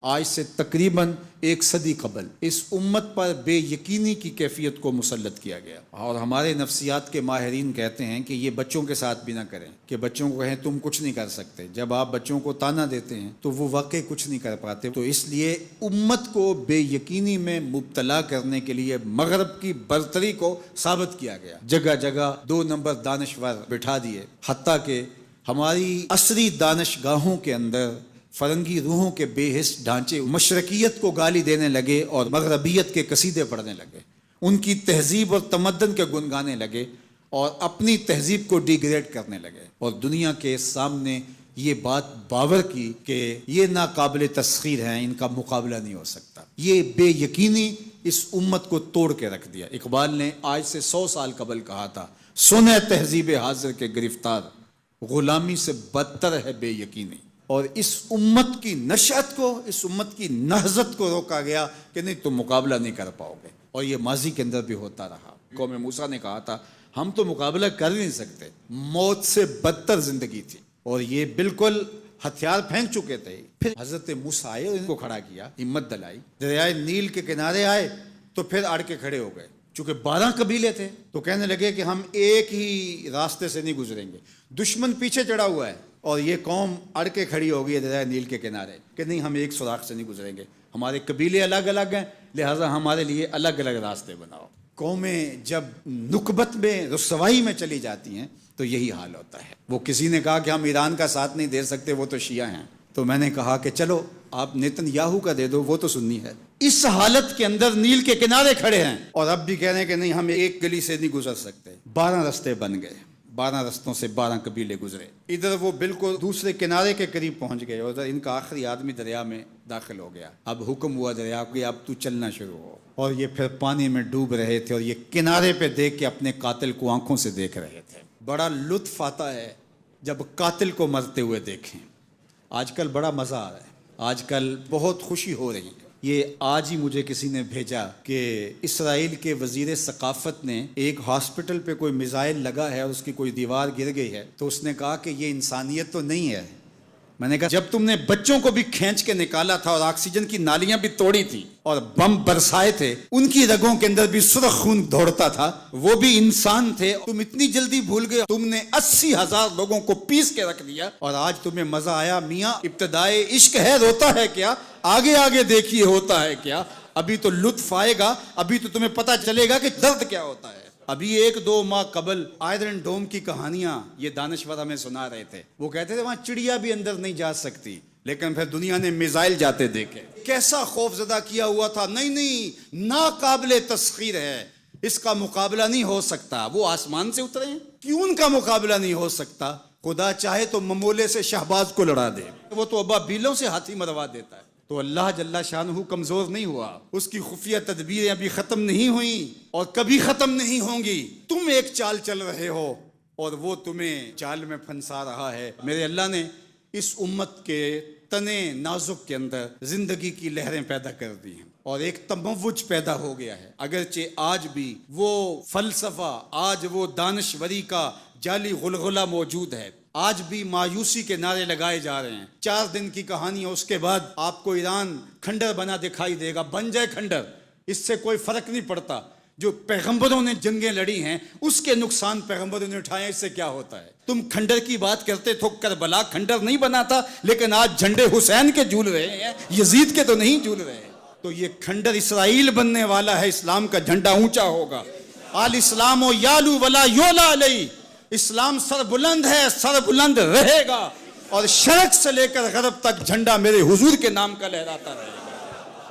آج سے تقریباً 1 صدی قبل اس امت پر بے یقینی کی کیفیت کو مسلط کیا گیا، اور ہمارے نفسیات کے ماہرین کہتے ہیں کہ یہ بچوں کے ساتھ بھی نہ کریں، کہ بچوں کو کہیں تم کچھ نہیں کر سکتے۔ جب آپ بچوں کو طعنہ دیتے ہیں تو وہ واقعی کچھ نہیں کر پاتے۔ تو اس لیے امت کو بے یقینی میں مبتلا کرنے کے لیے مغرب کی برتری کو ثابت کیا گیا، جگہ جگہ 2 نمبر دانشور بٹھا دیے، حتیٰ کہ ہماری عصری دانشگاہوں کے اندر فرنگی روحوں کے بے حس ڈھانچے مشرقیت کو گالی دینے لگے اور مغربیت کے قصیدے پڑھنے لگے، ان کی تہذیب اور تمدن کے گن گانے لگے اور اپنی تہذیب کو ڈیگریڈ کرنے لگے، اور دنیا کے سامنے یہ بات باور کی کہ یہ ناقابل تسخیر ہیں، ان کا مقابلہ نہیں ہو سکتا۔ یہ بے یقینی اس امت کو توڑ کے رکھ دیا۔ اقبال نے آج سے 100 سال قبل کہا تھا، سنے تہذیب حاضر کے گرفتار، غلامی سے بدتر ہے بے یقینی۔ اور اس امت کی نشأت کو، اس امت کی نہضت کو روکا گیا کہ نہیں تم مقابلہ نہیں کر پاؤ گے، اور یہ ماضی کے اندر بھی ہوتا رہا۔ قوم موسیٰ نے کہا تھا ہم تو مقابلہ کر نہیں سکتے، موت سے بدتر زندگی تھی، اور یہ بالکل ہتھیار پھینک چکے تھے۔ پھر حضرت موسیٰ آئے اور ان کو کھڑا کیا، ہمت دلائی، دریائے نیل کے کنارے آئے تو پھر اڑ کے کھڑے ہو گئے۔ چونکہ 12 قبیلے تھے تو کہنے لگے کہ ہم ایک ہی راستے سے نہیں گزریں گے، دشمن پیچھے چڑھا ہوا ہے اور یہ قوم اڑ کے کھڑی ہو گئی ہے دریائے نیل کے کنارے کہ نہیں ہم ایک سوراخ سے نہیں گزریں گے، ہمارے قبیلے الگ الگ ہیں، لہٰذا ہمارے لیے الگ الگ راستے بناؤ۔ قومیں جب نکبت میں، رسوائی میں چلی جاتی ہیں تو یہی حال ہوتا ہے۔ وہ کسی نے کہا کہ ہم ایران کا ساتھ نہیں دے سکتے، وہ تو شیعہ ہیں، تو میں نے کہا کہ چلو آپ نیتن یاہو کا دے دو، وہ تو سنی ہے۔ اس حالت کے اندر نیل کے کنارے کھڑے ہیں اور اب بھی کہہ رہے ہیں کہ نہیں ہم ایک گلی سے نہیں گزر سکتے۔ 12 رستے بن گئے، 12 رستوں سے 12 قبیلے گزرے، ادھر وہ بالکل دوسرے کنارے کے قریب پہنچ گئے، اور ادھر ان کا آخری آدمی دریا میں داخل ہو گیا۔ اب حکم ہوا دریا کو اب تو چلنا شروع ہو، اور یہ پھر پانی میں ڈوب رہے تھے اور یہ کنارے پہ دیکھ کے اپنے قاتل کو آنکھوں سے دیکھ رہے تھے۔ بڑا لطف آتا ہے جب قاتل کو مرتے ہوئے دیکھیں۔ آج کل بڑا مزہ آ رہا ہے، آج کل بہت خوشی ہو رہی ہے۔ یہ آج ہی مجھے کسی نے بھیجا کہ اسرائیل کے وزیر ثقافت نے ایک ہاسپٹل پہ کوئی میزائل لگا ہے اور اس کی کوئی دیوار گر گئی ہے، تو اس نے کہا کہ یہ انسانیت تو نہیں ہے۔ میں نے کہا جب تم نے بچوں کو بھی کھینچ کے نکالا تھا اور آکسیجن کی نالیاں بھی توڑی تھی اور بم برسائے تھے، ان کی رگوں کے اندر بھی سرخ خون دوڑتا تھا، وہ بھی انسان تھے، تم اتنی جلدی بھول گئے؟ تم نے 80,000 لوگوں کو پیس کے رکھ دیا اور آج تمہیں مزہ آیا؟ میاں ابتدائے عشق ہے، روتا ہے کیا؟ آگے آگے دیکھیے ہوتا ہے کیا؟ ابھی تو لطف آئے گا، ابھی تو تمہیں پتہ چلے گا کہ درد کیا ہوتا ہے۔ ابھی 1-2 ماہ قبل آئرن ڈوم کی کہانیاں یہ دانشور ہمیں سنا رہے تھے، وہ کہتے تھے وہاں چڑیا بھی اندر نہیں جا سکتی، لیکن پھر دنیا نے میزائل جاتے دیکھے، کیسا خوف زدہ کیا ہوا تھا۔ نہیں ناقابل تسخیر ہے، اس کا مقابلہ نہیں ہو سکتا۔ وہ آسمان سے اترے ہیں، کیوں ان کا مقابلہ نہیں ہو سکتا؟ خدا چاہے تو ممولے سے شہباز کو لڑا دے، وہ تو ابابیلوں سے ہاتھی مروا دیتا ہے۔ تو اللہ جل شانہ کمزور نہیں ہوا، اس کی خفیہ تدبیریں ابھی ختم نہیں ہوئیں اور کبھی ختم نہیں ہوں گی۔ تم ایک چال چل رہے ہو اور وہ تمہیں چال میں پھنسا رہا ہے۔ میرے اللہ نے اس امت کے تنے نازک کے اندر زندگی کی لہریں پیدا کر دی ہیں اور ایک تموج پیدا ہو گیا ہے، اگرچہ آج بھی وہ فلسفہ، آج وہ دانشوری کا جعلی غلغلہ موجود ہے، آج بھی مایوسی کے نعرے لگائے جا رہے ہیں۔ 4 دن کی کہانی ہے، اس کے بعد آپ کو ایران کھنڈر بنا دکھائی دے گا، بن جائے کھنڈر، اس سے کوئی فرق نہیں پڑتا۔ جو پیغمبروں نے جنگیں لڑی ہیں اس کے نقصان پیغمبروں نے اٹھائے ہیں، اس سے کیا ہوتا ہے؟ تم کھنڈر کی بات کرتے تھو، کربلا کھنڈر نہیں بنا تھا، لیکن آج جھنڈے حسین کے جھول رہے ہیں، یزید کے تو نہیں جھول رہے۔ تو یہ کھنڈر اسرائیل بننے والا ہے، اسلام کا جھنڈا اونچا ہوگا۔ آل اسلام و یالو ولا یولا علیہ، اسلام سر بلند ہے، سر بلند رہے گا، اور شرق سے لے کر غرب تک جھنڈا میرے حضور کے نام کا لہراتا رہے گا۔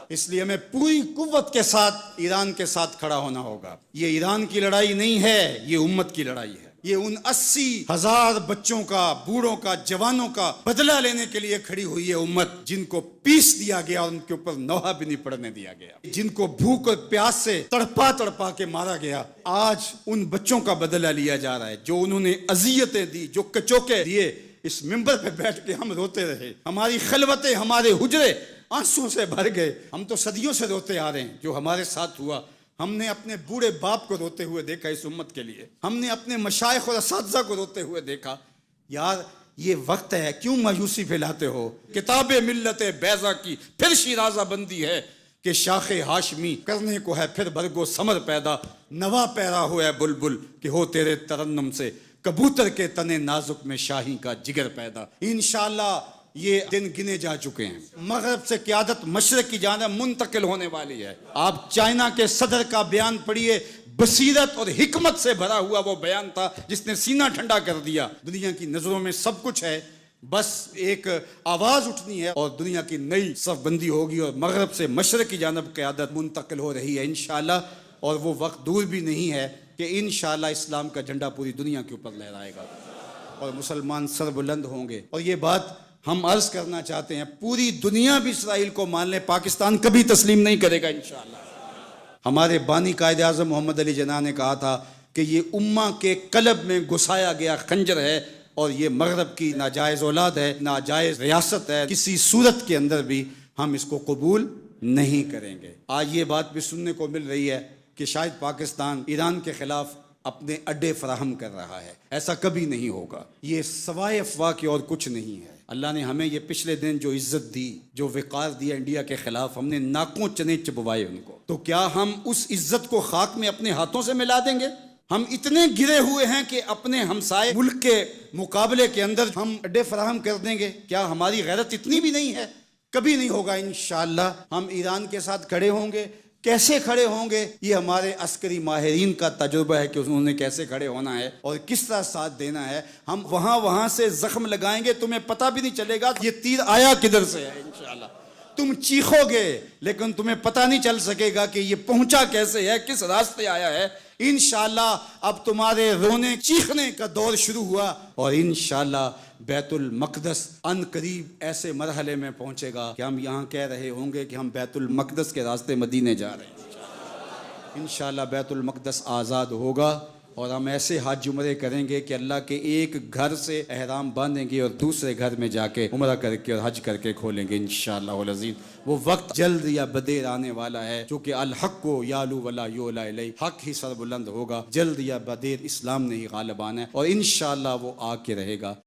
اس لیے ہمیں پوری قوت کے ساتھ ایران کے ساتھ کھڑا ہونا ہوگا۔ یہ ایران کی لڑائی نہیں ہے، یہ امت کی لڑائی ہے۔ یہ ان 80,000 بچوں کا، بوڑھوں کا، جوانوں کا بدلہ لینے کے لیے کھڑی ہوئی ہے امت، جن کو پیس دیا گیا اور ان کے اوپر نوحہ بھی نہیں پڑنے دیا گیا، جن کو بھوک اور پیاس سے تڑپا تڑپا کے مارا گیا۔ آج ان بچوں کا بدلہ لیا جا رہا ہے، جو انہوں نے اذیتیں دی، جو کچوکے دیے۔ اس ممبر پہ بیٹھ کے ہم روتے رہے، ہماری خلوتیں، ہمارے حجرے آنسوں سے بھر گئے۔ ہم تو صدیوں سے روتے آ رہے ہیں جو ہمارے ساتھ ہوا۔ ہم نے اپنے بوڑھے باپ کو روتے ہوئے دیکھا اس امت کے لیے، ہم نے اپنے مشائخ اور اساتذہ کو روتے ہوئے دیکھا۔ یار یہ وقت ہے، کیوں مایوسی پھیلاتے ہو؟ کتاب ملت بیضا کی پھر شیرازہ بندی ہے کہ شاخ ہاشمی کرنے کو ہے پھر برگ و ثمر پیدا، نوا پیرا ہوا ہے بلبل کہ ہو تیرے ترنم سے کبوتر کے تنے نازک میں شاہی کا جگر پیدا۔ انشاءاللہ یہ دن گنے جا چکے ہیں، مغرب سے قیادت مشرق کی جانب منتقل ہونے والی ہے۔ آپ چائنا کے صدر کا بیان پڑھیے، بصیرت اور حکمت سے بھرا ہوا وہ بیان تھا جس نے سینہ ٹھنڈا کر دیا۔ دنیا کی نظروں میں سب کچھ ہے، بس ایک آواز اٹھنی ہے اور دنیا کی نئی صف بندی ہوگی اور مغرب سے مشرق کی جانب قیادت منتقل ہو رہی ہے انشاءاللہ، اور وہ وقت دور بھی نہیں ہے کہ انشاءاللہ اسلام کا جھنڈا پوری دنیا کے اوپر لہرائے گا اور مسلمان سر بلند ہوں گے۔ اور یہ بات ہم عرض کرنا چاہتے ہیں، پوری دنیا بھی اسرائیل کو مان لے، پاکستان کبھی تسلیم نہیں کرے گا انشاءاللہ۔ ہمارے بانی قائد اعظم محمد علی جناح نے کہا تھا کہ یہ امہ کے قلب میں گھسایا گیا خنجر ہے اور یہ مغرب کی ناجائز اولاد ہے، ناجائز ریاست ہے، کسی صورت کے اندر بھی ہم اس کو قبول نہیں کریں گے۔ آج یہ بات بھی سننے کو مل رہی ہے کہ شاید پاکستان ایران کے خلاف اپنے اڈے فراہم کر رہا ہے، ایسا کبھی نہیں ہوگا، یہ سوائے افواہ کے اور کچھ نہیں ہے۔ اللہ نے ہمیں یہ پچھلے دن جو عزت دی، جو وقار دیا انڈیا کے خلاف، ہم نے ناکوں چنے چبوائے ان کو، تو کیا ہم اس عزت کو خاک میں اپنے ہاتھوں سے ملا دیں گے؟ ہم اتنے گرے ہوئے ہیں کہ اپنے ہمسائے ملک کے مقابلے کے اندر ہم اڈے فراہم کر دیں گے؟ کیا ہماری غیرت اتنی بھی نہیں ہے؟ کبھی نہیں ہوگا انشاءاللہ۔ ہم ایران کے ساتھ کھڑے ہوں گے، کیسے کھڑے ہوں گے یہ ہمارے عسکری ماہرین کا تجربہ ہے کہ انہوں نے کیسے کھڑے ہونا ہے اور کس طرح ساتھ دینا ہے۔ ہم وہاں سے زخم لگائیں گے، تمہیں پتہ بھی نہیں چلے گا یہ تیر آیا کدھر سے ہے انشاءاللہ۔ تم چیخو گے لیکن تمہیں پتہ نہیں چل سکے گا کہ یہ پہنچا کیسے ہے، کس راستے آیا ہے۔ انشاءاللہ اب تمہارے رونے چیخنے کا دور شروع ہوا اور انشاءاللہ بیت المقدس ان قریب ایسے مرحلے میں پہنچے گا کہ ہم یہاں کہہ رہے ہوں گے کہ ہم بیت المقدس کے راستے مدینے جا رہے ہیں۔ انشاءاللہ بیت المقدس آزاد ہوگا اور ہم ایسے حج عمرے کریں گے کہ اللہ کے ایک گھر سے احرام باندھیں گے اور دوسرے گھر میں جا کے عمرہ کر کے اور حج کر کے کھولیں گے انشاءاللہ العزیز۔ وہ وقت جلد یا بدیر آنے والا ہے، چونکہ الحق کو یالو ولا یولا الیہ، حق ہی سر بلند ہوگا، جلد یا بدیر اسلام نے ہی غالب آنا ہے اور انشاءاللہ وہ آ کے رہے گا۔